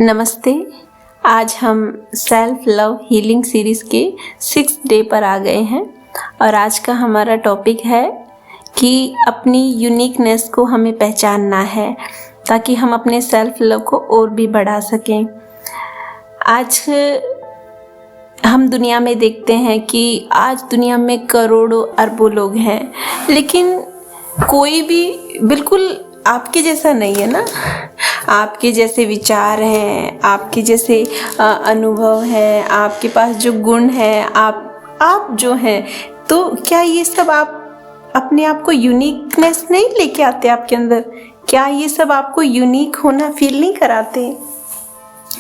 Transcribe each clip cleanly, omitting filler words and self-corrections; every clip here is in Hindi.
नमस्ते। आज हम सेल्फ लव हीलिंग सीरीज़ के 6th डे पर आ गए हैं और आज का हमारा टॉपिक है कि अपनी यूनिकनेस को हमें पहचानना है ताकि हम अपने सेल्फ लव को और भी बढ़ा सकें। आज हम दुनिया में देखते हैं कि आज दुनिया में करोड़ों अरबों लोग हैं, लेकिन कोई भी बिल्कुल आपके जैसा नहीं है ना। आपके जैसे विचार हैं, आपके जैसे अनुभव हैं, आपके पास जो गुण हैं, आप जो हैं, तो क्या ये सब आप अपने आप को यूनिकनेस नहीं लेके आते आपके अंदर? क्या ये सब आपको यूनिक होना फील नहीं कराते,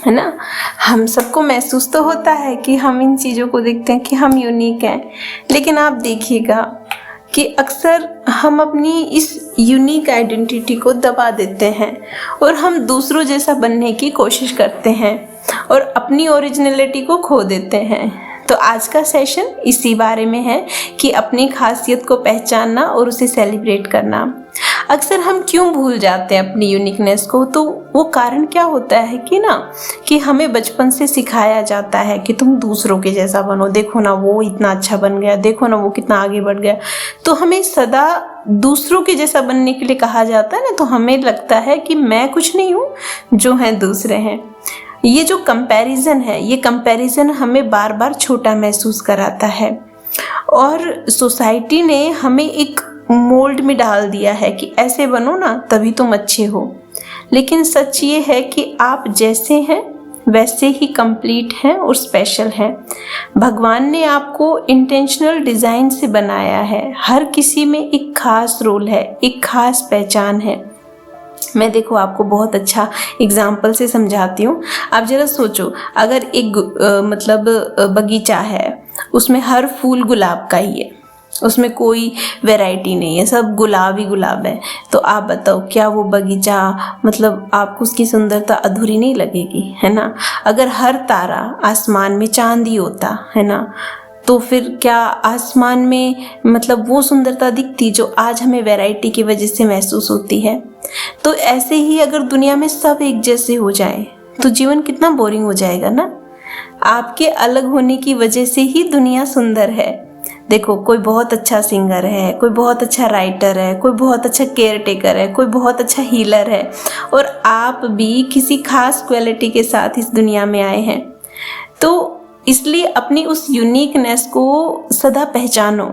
है ना? हम सबको महसूस तो होता है कि हम इन चीज़ों को देखते हैं कि हम यूनिक हैं, लेकिन आप देखिएगा कि अक्सर हम अपनी इस यूनिक आइडेंटिटी को दबा देते हैं और हम दूसरों जैसा बनने की कोशिश करते हैं और अपनी ओरिजिनलिटी को खो देते हैं। तो आज का सेशन इसी बारे में है कि अपनी खासियत को पहचानना और उसे सेलिब्रेट करना। अक्सर हम क्यों भूल जाते हैं अपनी यूनिकनेस को? तो वो कारण क्या होता है कि हमें बचपन से सिखाया जाता है कि तुम दूसरों के जैसा बनो, देखो ना वो इतना अच्छा बन गया, देखो ना वो कितना आगे बढ़ गया। तो हमें सदा दूसरों के जैसा बनने के लिए कहा जाता है ना, तो हमें लगता है कि मैं कुछ नहीं हूँ, जो हैं दूसरे हैं। ये जो कंपैरिजन है, ये कंपैरिजन हमें बार बार छोटा महसूस कराता है और सोसाइटी ने हमें एक मोल्ड में डाल दिया है कि ऐसे बनो ना तभी तुम अच्छे हो। लेकिन सच ये है कि आप जैसे हैं वैसे ही कंप्लीट हैं और स्पेशल हैं। भगवान ने आपको इंटेंशनल डिज़ाइन से बनाया है। हर किसी में एक खास रोल है, एक खास पहचान है। मैं देखो आपको बहुत अच्छा एग्जाम्पल से समझाती हूँ। आप जरा सोचो, अगर एक बगीचा है, उसमें हर फूल गुलाब का ही है, उसमें कोई वैरायटी नहीं है, सब गुलाब ही गुलाब है, तो आप बताओ क्या वो बगीचा आपको उसकी सुंदरता अधूरी नहीं लगेगी, है ना? अगर हर तारा आसमान में चांद ही होता, है ना, तो फिर क्या आसमान में वो सुंदरता दिखती जो आज हमें वैरायटी की वजह से महसूस होती है? तो ऐसे ही अगर दुनिया में सब एक जैसे हो जाए तो जीवन कितना बोरिंग हो जाएगा ना। आपके अलग होने की वजह से ही दुनिया सुंदर है। देखो, कोई बहुत अच्छा सिंगर है, कोई बहुत अच्छा राइटर है, कोई बहुत अच्छा केयर टेकर है, कोई बहुत अच्छा हीलर है, और आप भी किसी खास क्वालिटी के साथ इस दुनिया में आए हैं। तो इसलिए अपनी उस यूनिकनेस को सदा पहचानो।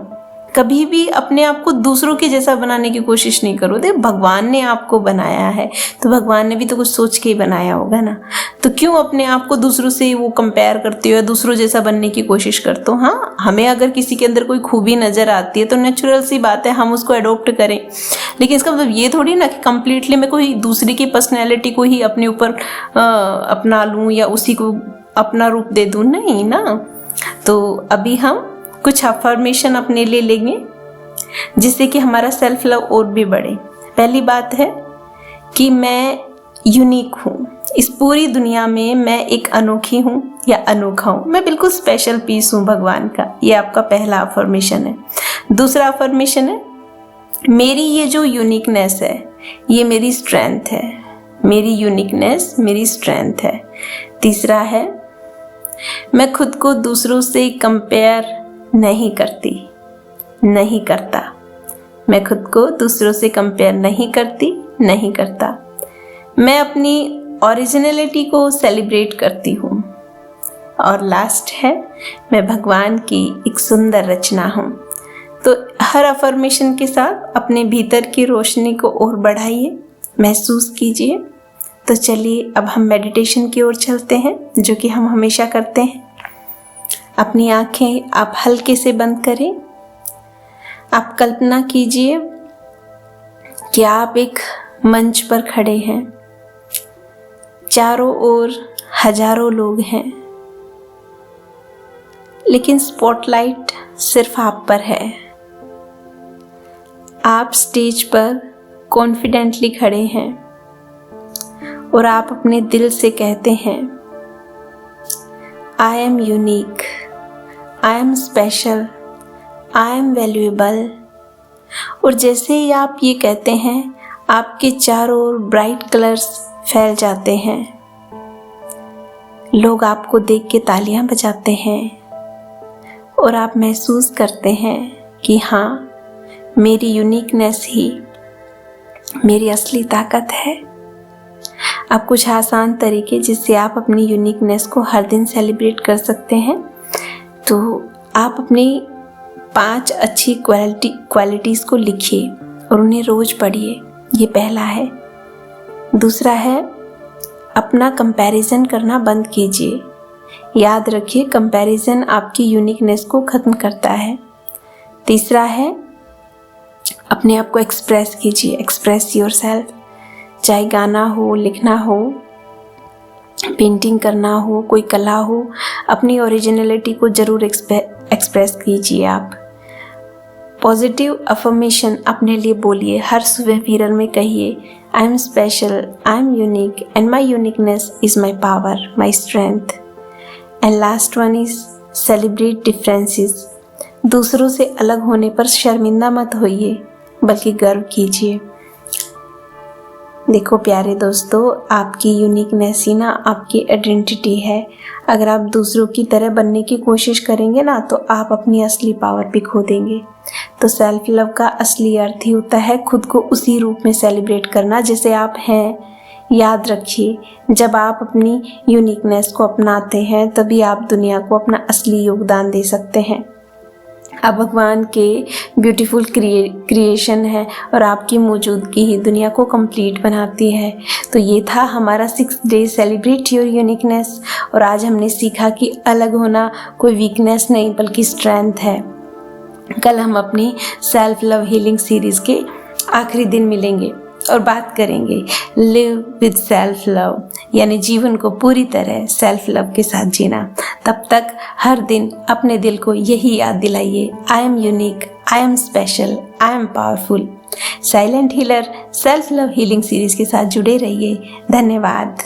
कभी भी अपने आप को दूसरों के जैसा बनाने की कोशिश नहीं करो। देख, भगवान ने आपको बनाया है तो भगवान ने भी तो कुछ सोच के ही बनाया होगा ना। तो क्यों अपने आप को दूसरों से वो कंपेयर करते हो या दूसरों जैसा बनने की कोशिश करते हो? हाँ, हमें अगर किसी के अंदर कोई खूबी नज़र आती है तो नेचुरल सी बात है हम उसको अडोप्ट करें, लेकिन इसका मतलब ये थोड़ी ना कि कम्प्लीटली मैं कोई दूसरी की पर्सनैलिटी को ही अपने ऊपर अपना लूँ या उसी को अपना रूप दे दूँ, नहीं ना। तो अभी हम कुछ अफर्मेशन अपने लिए लेंगे जिससे कि हमारा सेल्फ लव और भी बढ़े। पहली बात है कि मैं यूनिक हूँ, इस पूरी दुनिया में मैं एक अनोखी हूँ या अनोखा हूँ, मैं बिल्कुल स्पेशल पीस हूँ भगवान का। ये आपका पहला अफर्मेशन है। दूसरा अफर्मेशन है, मेरी ये जो यूनिकनेस है ये मेरी स्ट्रेंथ है, मेरी यूनिकनेस मेरी स्ट्रेंथ है। तीसरा है, मैं खुद को दूसरों से कंपेयर नहीं करता। मैं खुद को दूसरों से कंपेयर नहीं करता। मैं अपनी ओरिजिनलिटी को सेलिब्रेट करती हूँ। और लास्ट है, मैं भगवान की एक सुंदर रचना हूँ। तो हर अफर्मेशन के साथ अपने भीतर की रोशनी को और बढ़ाइए, महसूस कीजिए। तो चलिए अब हम मेडिटेशन की ओर चलते हैं, जो कि हम हमेशा करते हैं। अपनी आंखें आप हल्के से बंद करें। आप कल्पना कीजिए कि आप एक मंच पर खड़े हैं, चारों ओर हजारों लोग हैं, लेकिन स्पॉटलाइट सिर्फ आप पर है। आप स्टेज पर कॉन्फिडेंटली खड़े हैं और आप अपने दिल से कहते हैं, आई am unique, I am special, I M valuable. और जैसे ही आप ये कहते हैं, आपके चारों ओर ब्राइट कलर्स फैल जाते हैं। लोग आपको देख के तालियां बजाते हैं और आप महसूस करते हैं कि हाँ, मेरी यूनिकनेस ही मेरी असली ताकत है। अब कुछ आसान तरीके जिससे आप अपनी यूनिकनेस को हर दिन सेलिब्रेट कर सकते हैं। तो आप अपनी 5 अच्छी क्वालिटीज़ को लिखिए और उन्हें रोज़ पढ़िए। ये पहला है। दूसरा है, अपना कंपैरिजन करना बंद कीजिए। याद रखिए, कंपैरिजन आपकी यूनिकनेस को ख़त्म करता है। तीसरा है, अपने आप को एक्सप्रेस कीजिए। Express yourself. चाहे गाना हो, लिखना हो, पेंटिंग करना हो, कोई कला हो, अपनी ओरिजिनलिटी को ज़रूर एक्सप्रेस कीजिए आप। पॉजिटिव अफर्मेशन अपने लिए बोलिए। हर सुबह मिरर में कहिए, आई am special, I am unique and my uniqueness is my power, my strength. And last one is celebrate differences. दूसरों से अलग होने पर शर्मिंदा मत होइए, बल्कि गर्व कीजिए। देखो प्यारे दोस्तों, आपकी यूनिकनेस ही ना आपकी आइडेंटिटी है। अगर आप दूसरों की तरह बनने की कोशिश करेंगे ना, तो आप अपनी असली पावर भी खो देंगे। तो सेल्फ लव का असली अर्थ ही होता है खुद को उसी रूप में सेलिब्रेट करना जैसे आप हैं। याद रखिए, जब आप अपनी यूनिकनेस को अपनाते हैं तभी आप दुनिया को अपना असली योगदान दे सकते हैं। आप भगवान के ब्यूटीफुल क्रिएशन है और आपकी मौजूदगी ही दुनिया को कंप्लीट बनाती है। तो ये था हमारा 6 डे सेलिब्रेट योर यूनिकनेस। और आज हमने सीखा कि अलग होना कोई वीकनेस नहीं बल्कि स्ट्रेंथ है। कल हम अपनी सेल्फ लव हीलिंग सीरीज़ के आखिरी दिन मिलेंगे और बात करेंगे लिव विद सेल्फ लव, यानी जीवन को पूरी तरह सेल्फ लव के साथ जीना। तब तक हर दिन अपने दिल को यही याद दिलाइए, I am unique, I am special, I am powerful. Silent healer self love healing series के साथ जुड़े रहिए। धन्यवाद।